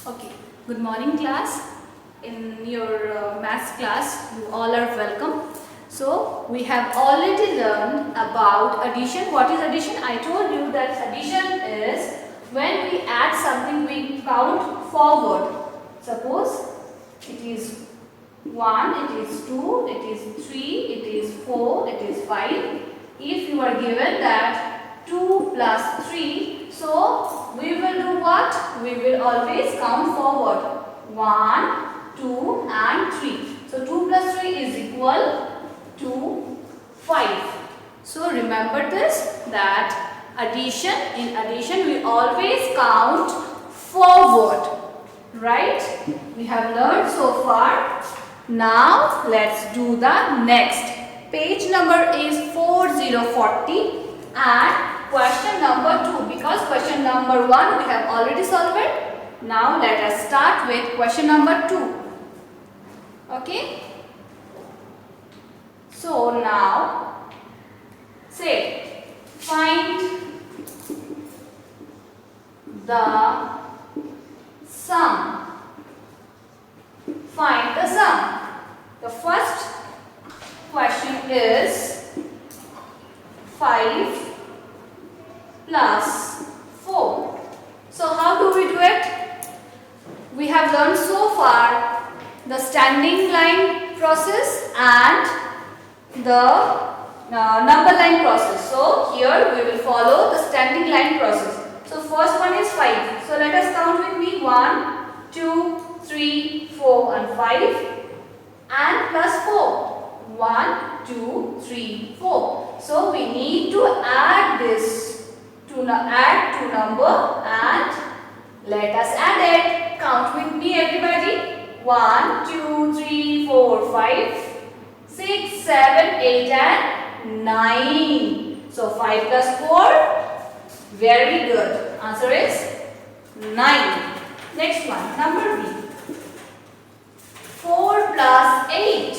Okay, good morning class. In your maths class, you all are welcome. So, we have already learned about addition. What is addition? I told you that addition is when we add something we count forward. Suppose it is 1, it is 2, it is 3, it is 4, it is 5. If you are given that 2 plus 3, so we will do what? We will always count forward. 1, 2 and 3. So 2 plus 3 is equal to 5. So remember this, that in addition we always count forward. Right? We have learned so far. Now let's do the next. Page number is 4040 and question number 2, because question number 1 we have already solved it. Now let us start with question number 2. Okay. So now say find the sum. Find the sum. The first question is 5 plus 4. So how do we do it? We have learned so far the standing line process and the number line process. So here we will follow the standing line process. So first one is 5. So let us count with me. 1, 2, 3, 4 and 5 and plus 4. 1, 2, 3, 4. So we need to add this to add to number and let us add it. Count with me everybody. 1, 2, 3, 4, 5, 6, 7, 8 and 9. So 5 plus 4. Very good. Answer is 9. Next one, number B. 4 plus 8.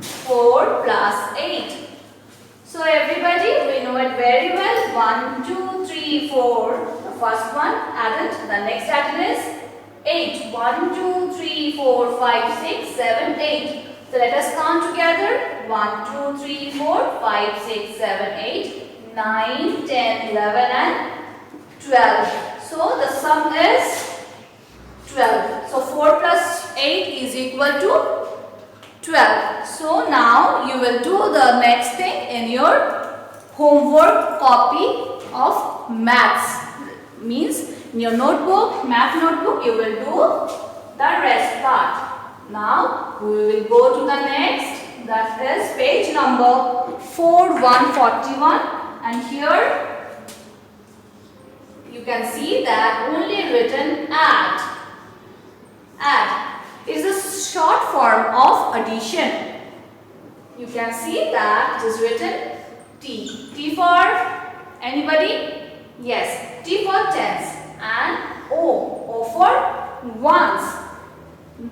4 plus 8. So everybody, we know it very well. 1, 2, 3, 4. The first one added. The next added is 8. 1, 2, 3, 4, 5, 6, 7, 8. So let us count together. 1, 2, 3, 4, 5, 6, 7, 8, 9, 10, 11 and 12. So the sum is 12. So 4 plus 8 is equal to 12. So now you will do the next thing in your homework copy of maths. Means in your notebook, math notebook, you will do the rest part. Now we will go to the next. That is page number 4141 and here you can see that only written add. Add is a short form of addition. You can see that it is written T. T for anybody? Yes, T for tens and O. O for ones.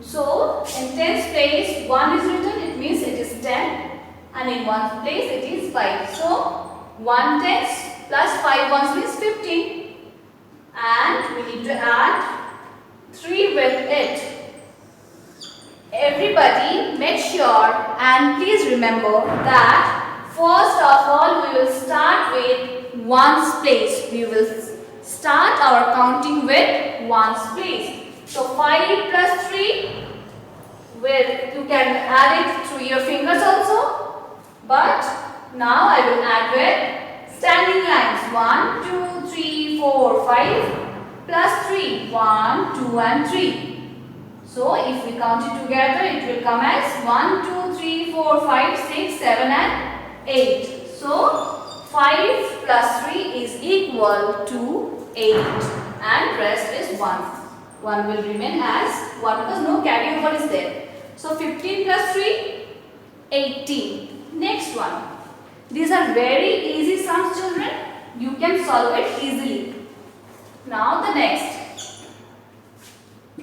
So in tens place 1 is written, it means it is 10 and in ones place it is 5. So 1 tens plus 5 ones means 15 and we need to add 3 with it. Everybody make sure and please remember that first of all we will start with ones place. We will start our counting with ones place. So 5 plus 3, where you can add it through your fingers also. But now I will add with standing lines. 1, 2, 3, 4, 5 plus 3. 1, 2 and 3. So if we count it together, it will come as 1, 2, 3, 4, 5, 6, 7 and 8. So 5 plus 3 is equal to 8 and rest is 1. 1 will remain as 1 because no carryover is there. So 15 plus 3, 18. Next one. These are very easy sums, children. You can solve it easily. Now the next.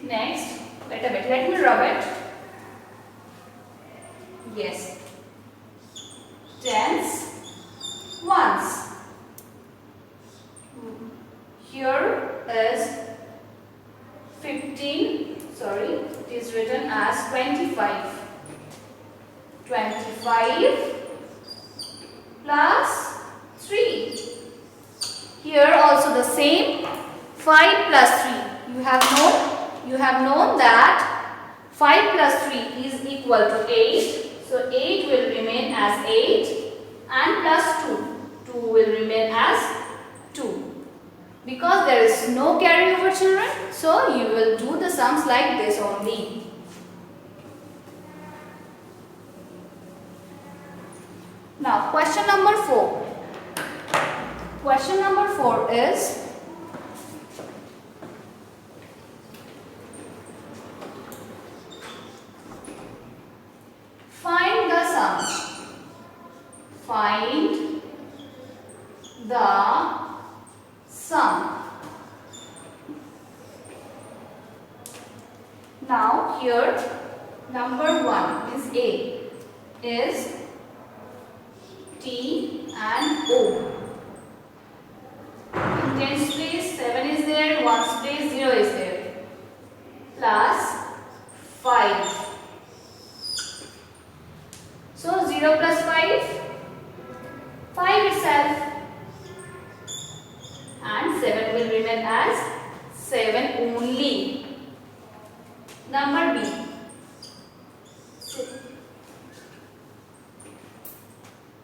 Next. Wait a bit. Let me rub it. Yes. Tens, ones. Here is 50 written as 25. 25 plus 3. Here also the same, 5 plus 3. You have known that 5 plus 3 is equal to 8. So 8 will remain as 8 and plus 2. 2 will remain as 2. Because there is no carryover, children, so you will do the sums like this only. Now question number 4. Question number 4 is find the sum. Find the sum. Now here number 1 is A, is T and O. In tens place 7 is there, ones place 0 is there. Plus 5. So 0 plus 5, 5 itself. And 7 will remain as 7 only. Number B.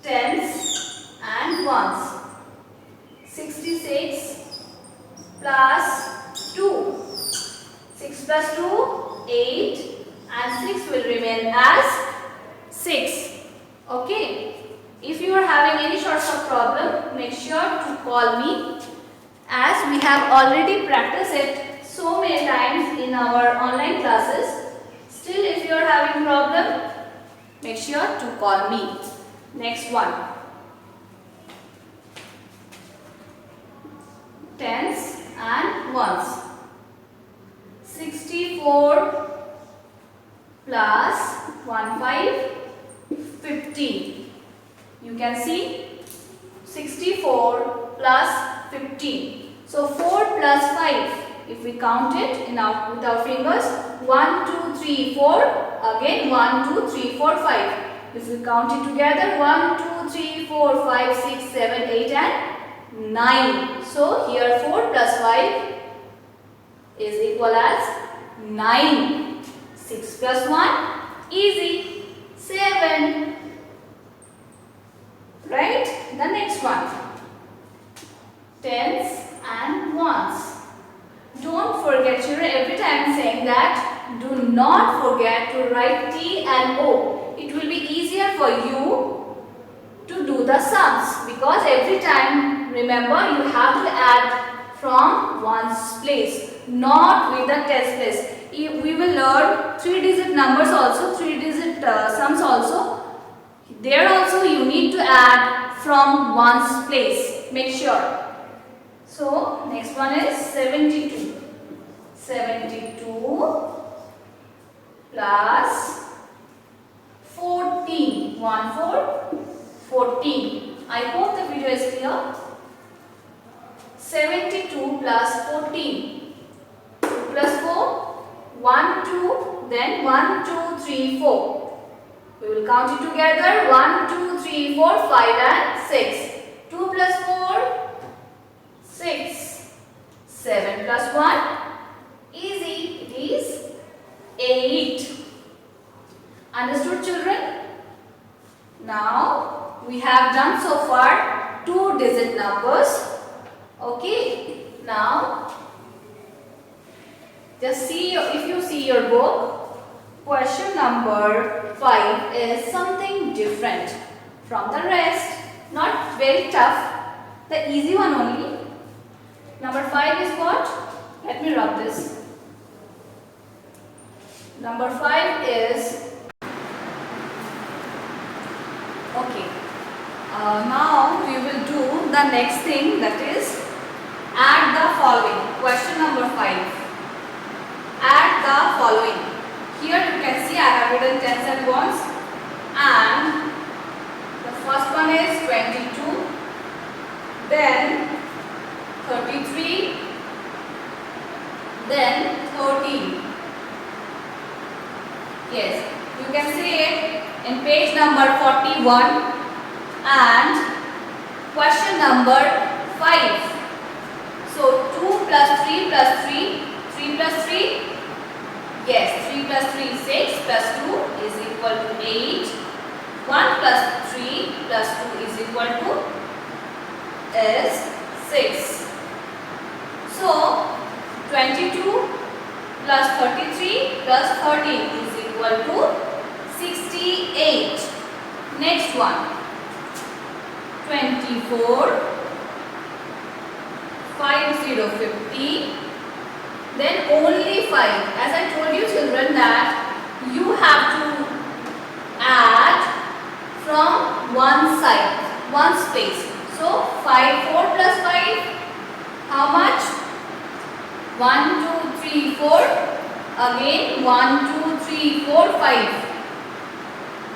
Tens and ones. 66 plus 2. 6 plus 2, 8 and 6 will remain as 6. Okay. If you are having any sorts of problem, make sure to call me, as we have already practiced it so many times in our online classes. Still, if you are having problem, make sure to call me. Next one. Tens and ones. 64 plus 15. You can see 64 plus 15. So 4 plus 5. If we count it with our fingers, 1, 2, 3, 4. Again 1, 2, 3, 4, 5. If we count it together, 1, 2, 3, 4, 5, 6, 7, 8 and 9. So here 4 plus 5 is equal as 9. 6 plus 1, easy, 7. Right? The next one. Tens and ones. Don't forget, children, every time I'm saying that, do not forget to write T and O. It will be easier for you to do the sums, because every time, remember, you have to add from ones place, not with the tens place. We will learn 3-digit numbers also, 3-digit sums also. There also you need to add from ones place. Make sure. So next one is 72. 72 plus 14. 1, 4, 14. I hope the video is clear. 72 plus 14. 2 plus 4. 1, 2, then 1, 2, 3, 4. We will count it together. 1, 2, 3, 4, 5 and 6. 2 plus 4, 6. 7 plus 1, easy, it is 8. Understood, children? Now, we have done so far 2-digit numbers. Okay, now, just see, if you see your book, question number 5 is something different from the rest. Not very tough, the easy one only. Number 5 is what? Let me rub this. Number 5 is, okay. Now we will do the next thing, that is add the following. Question number 5. Add the following. Here you can see I have written tens and ones, and the first one is 22, then 33, then 13, Yes, you can see it in page number 41 and question number 5. So 2 plus 3 plus 3, 3 plus 3, yes, 3 plus 3 is 6 plus 2 is equal to 8. 1 plus 3 plus 2 is equal to is 6. So 22 plus 33 plus 13 is equal to 68. Next one, 24, 50, then only 5. As I told you children that you have to add from one side, one space. So 5, 4 plus 5, how much? 1, 2, 3, 4. Again 1, 2, 3, 4, 5.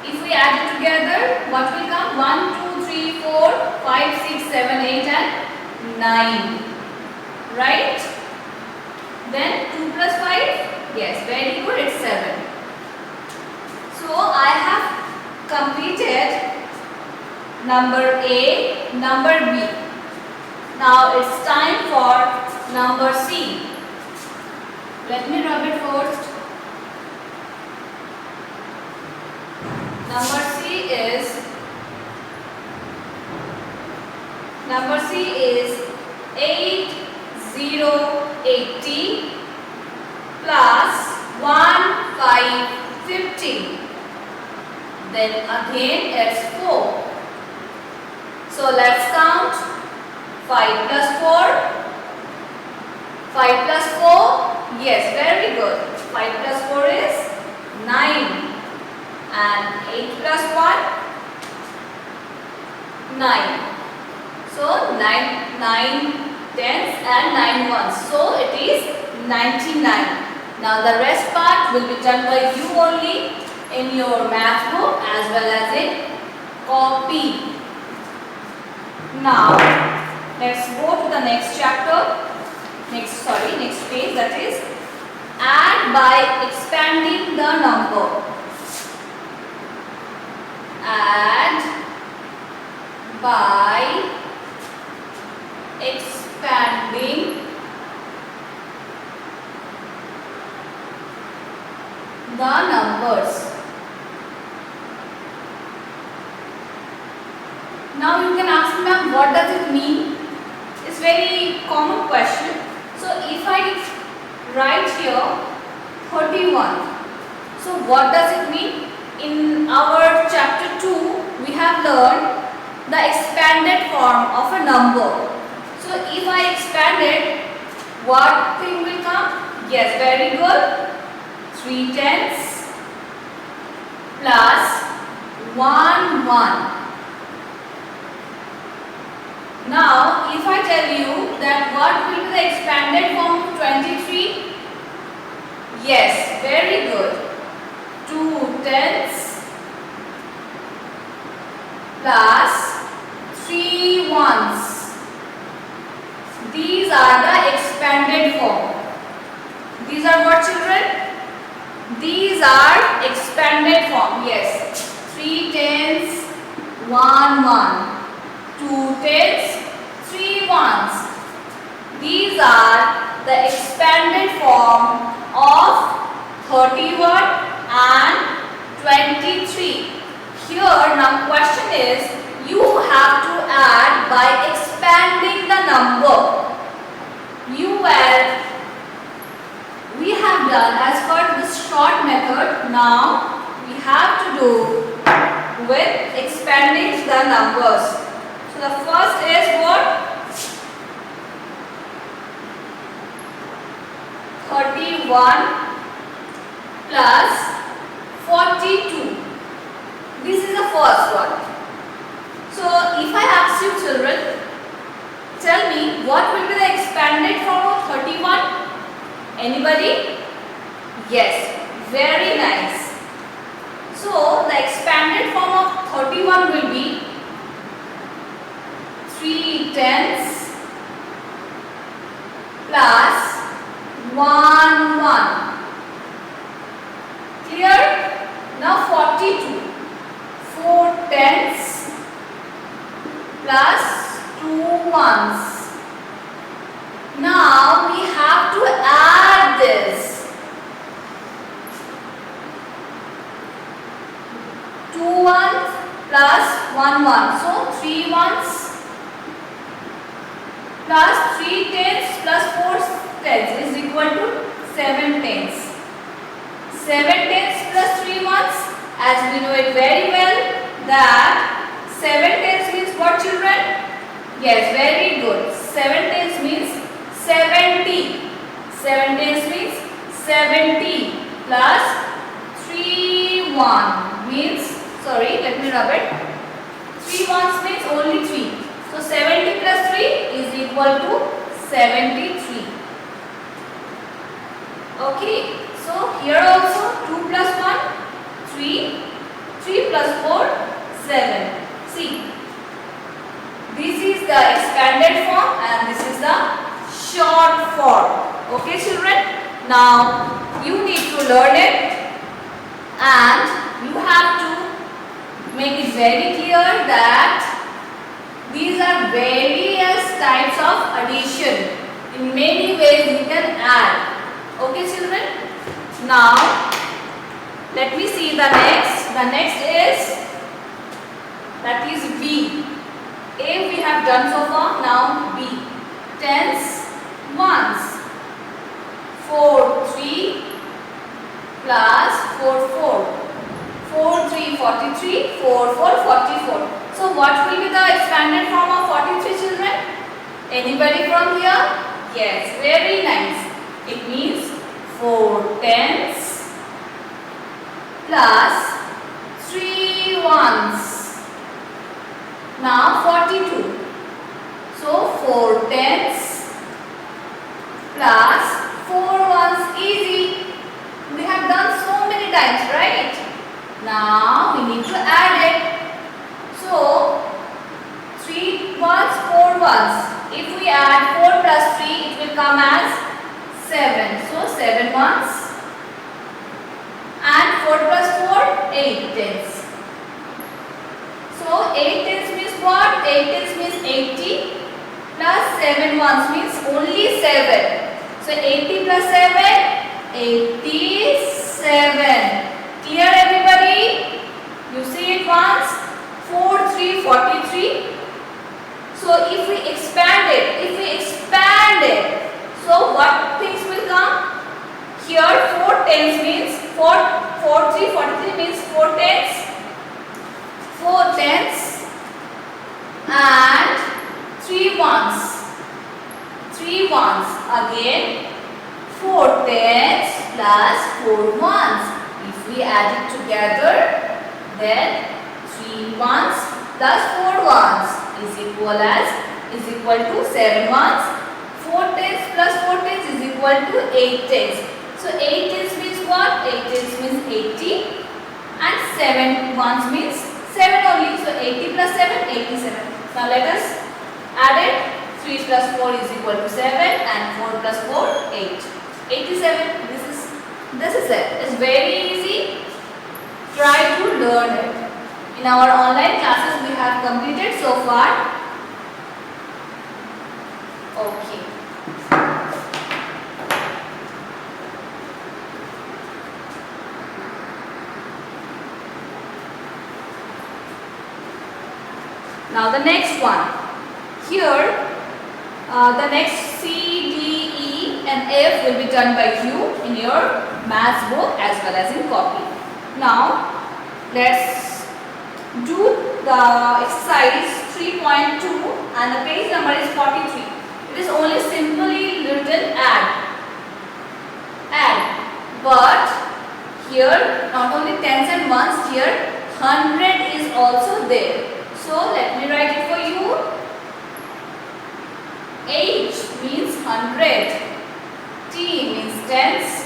If we add it together, what will come? 1, 2, 3, 4, 5, 6, 7, 8 and 9. Right? Then 2 plus 5? Yes, very good, it's 7. So I have completed number A, number B. Now it's time for number C. Let me rub it first. Number C is 8, 0, 80 plus 1, 5, 50. Then again it's 4. So let's count. 5 plus 4. 5 plus 4. Yes, very good. 5 plus 4 is 9. And 8 plus 1, 9. So 9 tens and 9 ones. So it is 99. Now the rest part will be done by you only in your math book as well as in copy. Now let's go to the next chapter. Next page, that is add by expanding the number. Add by expanding the numbers. Now you can ask me, ma'am, what does it mean? It's very common question. So if I write here 31, so what does it mean? In our chapter 2, we have learned the expanded form of a number. So if I expand it, what thing will come? Yes, very good. 3 tenths plus 1, 1. Now, if I tell you that what will be the expanded form of 23? Yes, very good. 2 tenths plus 3 ones. These are the expanded form. These are what, children? These are expanded form. Yes. 3 tenths, 1, 1. 2 tenths, 3 ones. These are the expanded form of 31 and 23. Here now question is, you have to add by expanding the number. We have done as per this short method. Now we have to do with expanding the numbers. So the first is what? 31 plus 42. This is the first one. So if I ask you children, tell me what will be the expanded form of 31? Anybody? Yes, very nice. So the expanded form of 31 will be 3 tenths plus 1, 1. Clear? Now 42. 4 tens plus 2 ones. Now we have to add this. 2 ones plus 1 1. So 3 ones plus 3 tens plus 4 tens is equal to 7 tens. 7 tens plus 3 ones, as we know it very well that 7 tens means what, children? Yes, very good. 7 tens means 70. 7 tens means 70 plus 3 1 means, sorry, let me rub it. 3 ones means only 3. So 70 plus 3 is equal to 73. Okay, so here also 2 plus 1, 3, 3 plus 4, 7. See, this is the expanded form and this is the short form. Okay, children? Now you need to learn it and you have to make it very clear that these are various types of addition. In many ways you can add. Okay, children? Now let me see the next. The next is, that is B. A we have done so far. Now B. Tens, ones. 4 3 plus 4 4. 4 3 43, 4 4 44. So what will be the expanded form of 43, children? Anybody from here? Yes, very nice. It means 4 tens plus 3 ones. Now 42. So 4 tens plus 4 ones, easy. We have done so many times, right? Now we need to add it. So 3 ones, 4 ones. If we add 4 plus 3, it will come as 7. So 7 ones. And 4 plus 4, 8 tens. So 8 tens means what? 8 tens means 80 plus 7 ones means only 7. So 80 plus 7, 87. Clear, everybody? You see it once? 4 3 43. So if we expand it, so what things will come? Here 4 tens means 4 3 43 means 4 tens. 4 tens and 3 ones. 3 ones again. 4 tens plus 4 ones. If we add it together, then 3 ones plus 4 ones is equal to 7 ones. 4 tens plus 4 tens is equal to 8 tens. So 8 tens means what? 8 tens means 80 and 7 ones means 7 only. So 80 plus 7, 87. Now let us add it. 3 plus 4 is equal to 7 and 4 plus 4, 8. 87. This is it. It's very easy. Try to learn it. In our online classes we have completed so far. Okay. Now the next one. Here the next C, D, E and F will be done by you in your maths book as well as in copy. Now let's do the exercise 3.2 and the page number is 43. It is only simply written add. But here not only tens and ones, here 100 is also there. So let me write it for you. H means 100. T means tens.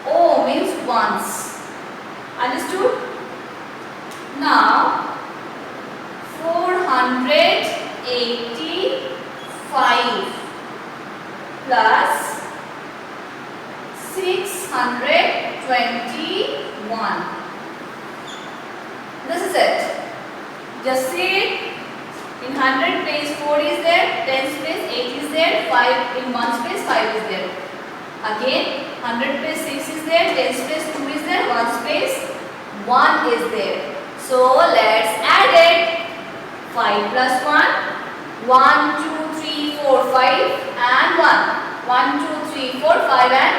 O means ones. Understood? Now 485 plus 621. This is it. Just see it. In 100 place 4 is there, 10's place 8 is there, 5 in 1's place 5 is there. Again 100 place 6 is there, 10's place 2 is there, 1's place 1 is there. So let's add it. 5 plus 1, 1, 2, 3, 4, 5 and 1. 1, 2, 3, 4, 5 and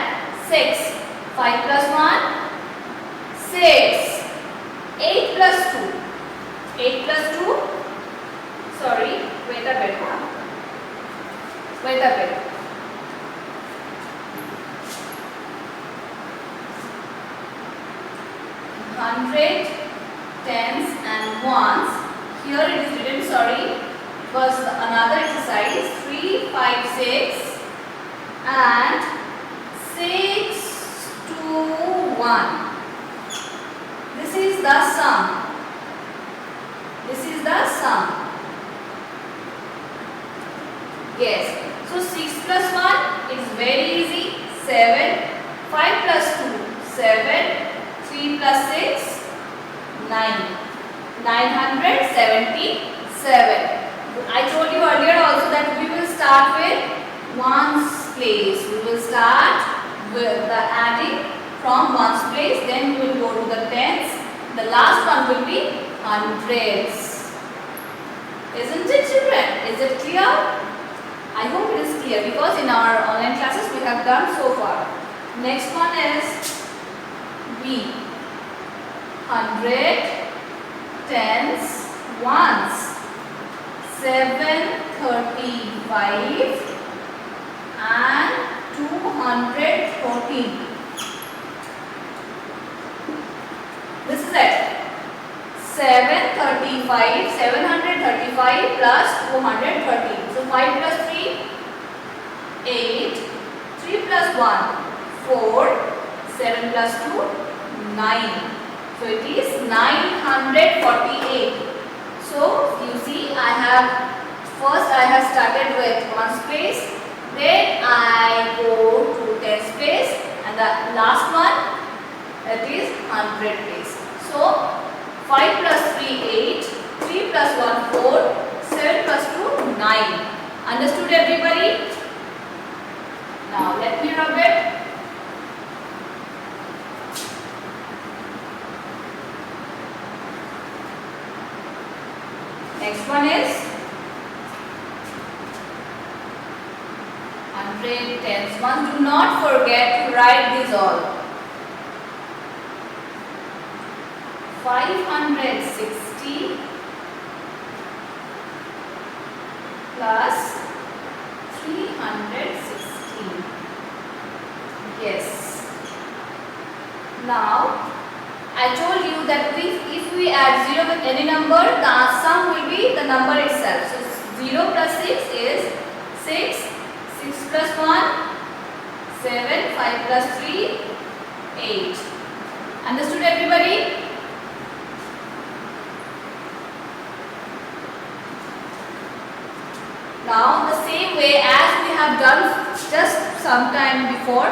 6. 5 plus 1, 6. 8 plus 2. 8 plus 2. Sorry, wait a bit. Wait a bit. Hundred, tens and ones. Here it is written, sorry, it was another exercise. 3, 5, 6 and 6, 2, 1. This is the sum. This is the sum. Yes. So 6 plus 1 is very easy. 7. 5 plus 2, 7. 3 plus 6, 9. 977. I told you earlier also that we will start with 1's place. We will start with the adding from 1's place. Then we will go to the tens. The last one will be hundreds. Isn't it, children? Is it clear? I hope it is clear because in our online classes we have done so far. Next one is B. 100, tens, ones. 735 and 214. This is it. 735 plus 213. So 5 plus 3, 8. 3 plus 1, 4. 7 plus 2, 9. So it is 948. So you see, first I have started with 1's place, then I go to 10's place, and the last one that is 100 place. So 5 plus 3, 8, 3 plus 1, 4, 7 plus 2, 9. Understood everybody? Now let me rub it. Next one is 100, tens, ones. Do not forget to write these all. 560 plus 316. Yes. Now I told you that if we add 0 with any number, the sum will be the number itself. So 0 plus 6 is 6, 6 plus 1, 7, 5 plus 3, 8. Understood everybody? Now the same way as we have done just some time before,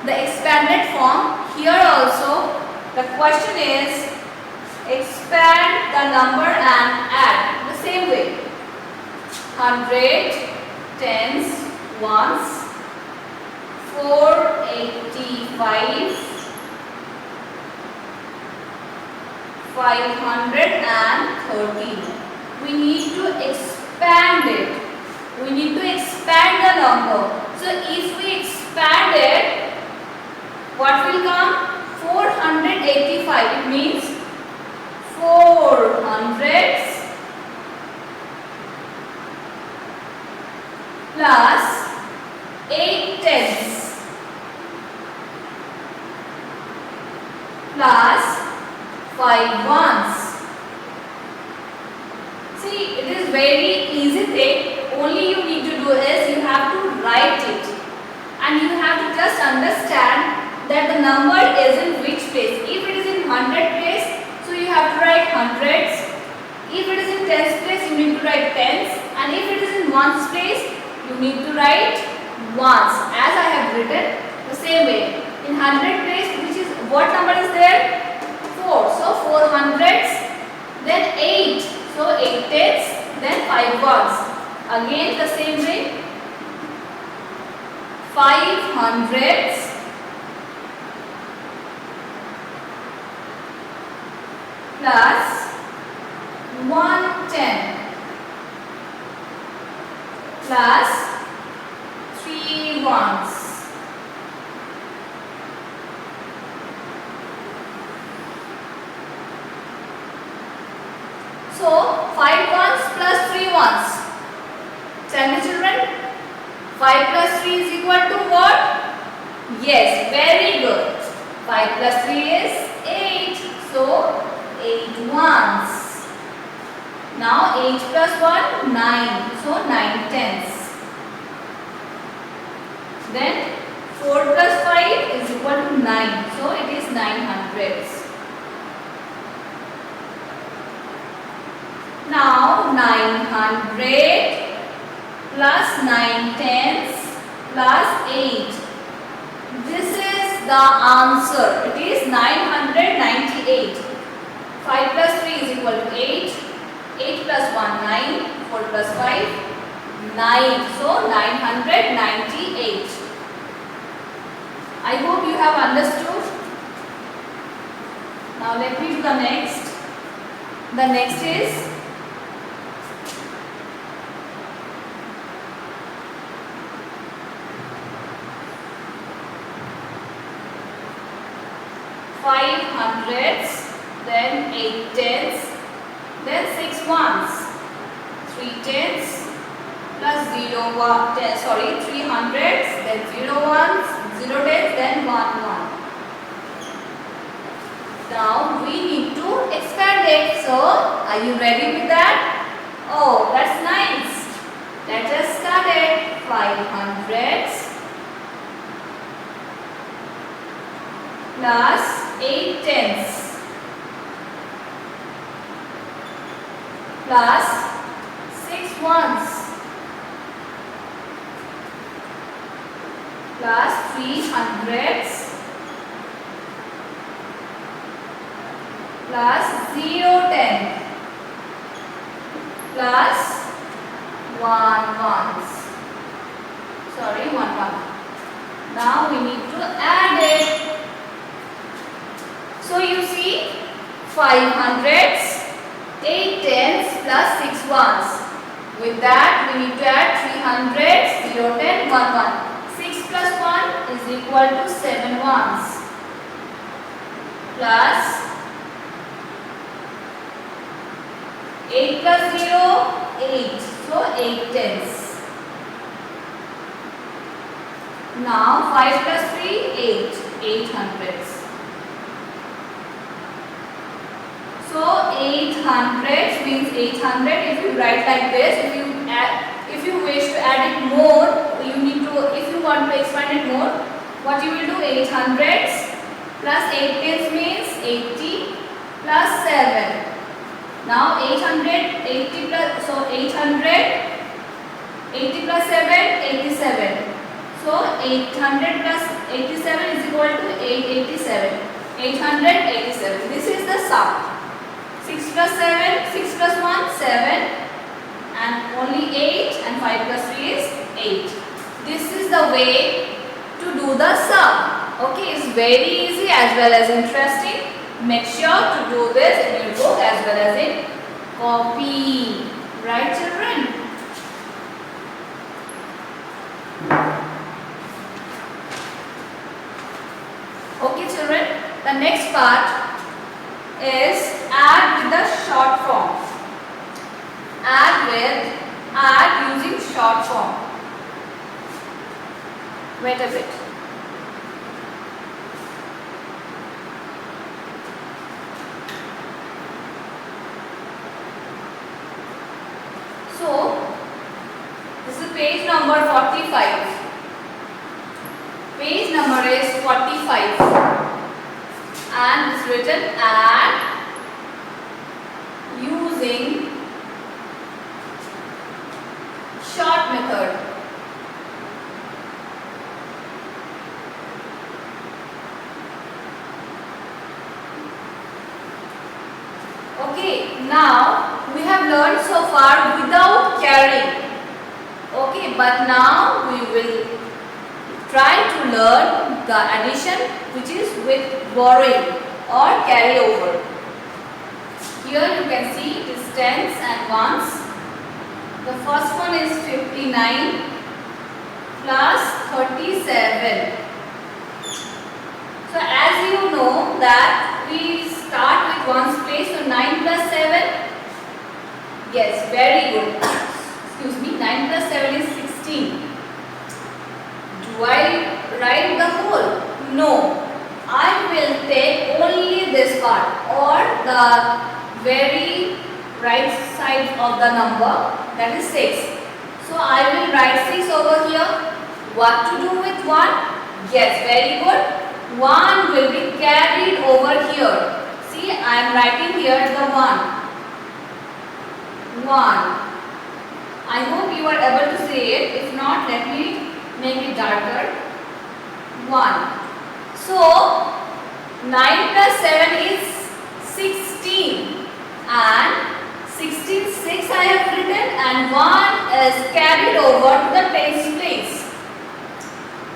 the expanded form, here also the question is expand the number and add the same way. 100, tens, ones, 485, 513. We need to expand it. We need to expand the number. So if we expand it, what will come? 485. It means 4 hundreds plus 8 tens plus 5 ones. See, it is very easy thing. Only you need to do is you have to write it, and you have to just understand that the number is in which place. If it is in 100 place, so you have to write hundreds. If it is in tens place, you need to write tens, and if it is in ones place, you need to write ones, as I have written the same way. In 100 place, which is what number is there? 4. So 4 hundreds then 8. So 8 tens, then 5 ones. Again the same way. 5 hundreds plus 110 plus 3 ones. So 5 ones plus 3 ones. Tell me children, 5 plus 3 is equal to what? Yes, very good. 5 plus 3 is 8. So 8 ones. Now 8 plus 1, 9. So 9 tens. Then 4 plus 5 is equal to 9. So it is 9 hundreds. Now 900 plus 9 tens plus 8. This is the answer. It is 998. 5 plus 3 is equal to 8. 8 plus 1, 9. 4 plus 5, 9. So 998. I hope you have understood. Now let me do the next. The next is 5 hundreds, then 8 tens, then 6 ones, 3 tens plus 0 10, sorry 3 hundreds, then 0 ones, 0 tens, then 1 1. Now we need to expand it. So are you ready with that? Oh, that's nice. Let us start it. 5 hundreds plus 8 tens plus 6 ones plus 3 hundreds plus 0 10 plus 1 ones. Sorry, 1 1. Now we need to add it. So you see 5 hundreds, 8 tens plus 6 ones. With that we need to add 3 hundreds, 0 10, 1 1. 6 plus 1 is equal to 7 ones plus 8 plus 0, 8. So 8 tens. Now 5 plus 3, 8. 8 hundreds. So 800 means 800. If you write like this, if you wish to add it more, you need to, if you want to expand it more, what you will do, 800s plus 8 tens means 80 plus 7. Now 880 plus, so 800, 80 plus 7, 87. So 800 plus 87 is equal to 887. 887. This is the sum. 6 plus 7, 6 plus 1, 7, and only 8, and 5 plus 3 is 8. This is the way to do the sum. Okay, it's very easy as well as interesting. Make sure to do this in your book as well as in copy. Right, children? Okay, children, the next part is add with the short form. Add using short form. Wait a bit. So this is page number 45. Page number is 45. And it's written add using short method. Okay, now we have learned so far without carrying. Okay, but now we will try to learn the addition which is with borrowing or carry over. Here you can see it is tens and ones. The first one is 59 plus 37. So as you know that we start with ones place, so 9 plus 7. Yes, very good. Excuse me, 9 plus 7 is 16. Do I write the whole? No. I will take only this part or the very right side of the number, that is 6. So I will write 6 over here. What to do with 1? Yes, very good. 1 will be carried over here. See, I am writing here the 1. 1. I hope you are able to see it. If not, let me make it darker. 1. So, 9 plus 7 is 16. And 16, 6 I have written and 1 is carried over to the tens place.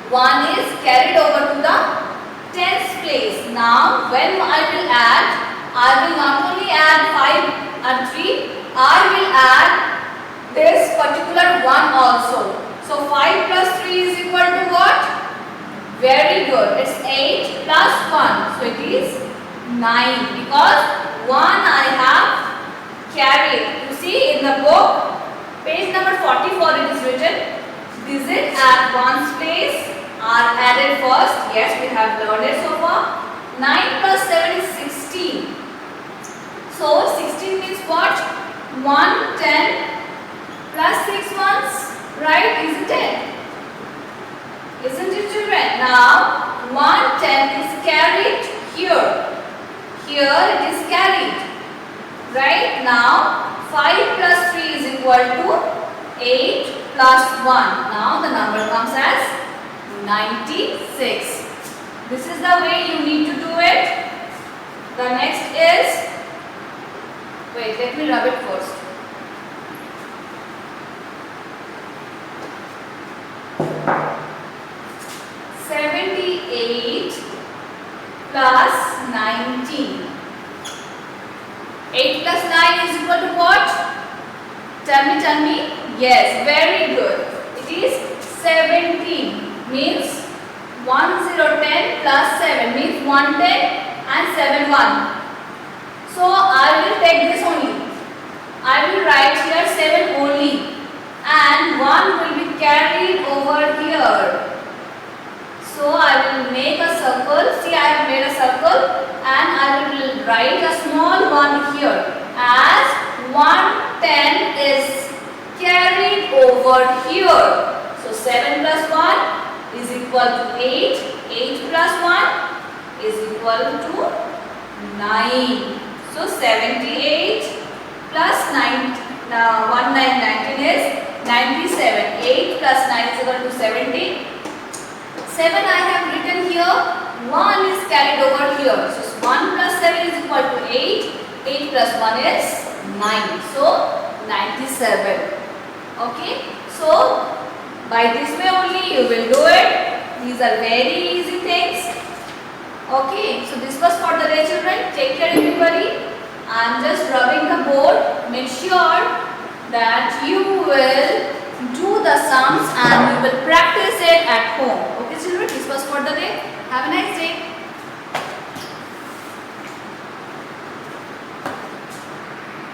1 is carried over to the tens place. Now, when I will add, I will not only add 5 and 3, I will add this particular 1 also. So 5 plus 3 is equal to what? Very good. It's 8 plus 1. So it is 9 because 1 I have carried. You see in the book, page number 44 it is written, digits at ones place are added first. Yes, we have learned it so far. 9 plus 7 is 16. So 16 means what? 1, 10 plus 6 ones, right? Isn't it? Isn't it, children? Now 1, 10 is carried here. Here it is carried. Right? Now 5 plus 3 is equal to 8 plus 1. Now the number comes as 96. This is the way you need to do it. The next is, wait, let me rub it first. Plus 19. 8 plus 9 is equal to what? Tell me. Yes, very good. It is 17. Means 1010 plus 7 means 110 and 7 1. So I will take this only. I will write here 7 only. And 1 will be carried over here. So I will make a circle. See, I have made a circle and I will write a small one here as 110 is carried over here. So 7 plus 1 is equal to 8. 8 plus 1 is equal to 9. So 78 plus 19 is 97. 8 plus 9 is equal to 70. 7 I have written here, 1 is carried over here. So 1 plus 7 is equal to 8, 8 plus 1 is 9. So 97. Okay. So by this way only you will do it. These are very easy things. Okay. So this was for the day, children. Take care everybody. I am just rubbing the board. Make sure that you will do the sums and you will practice it at home. Okay children, this was for the day. Have a nice day.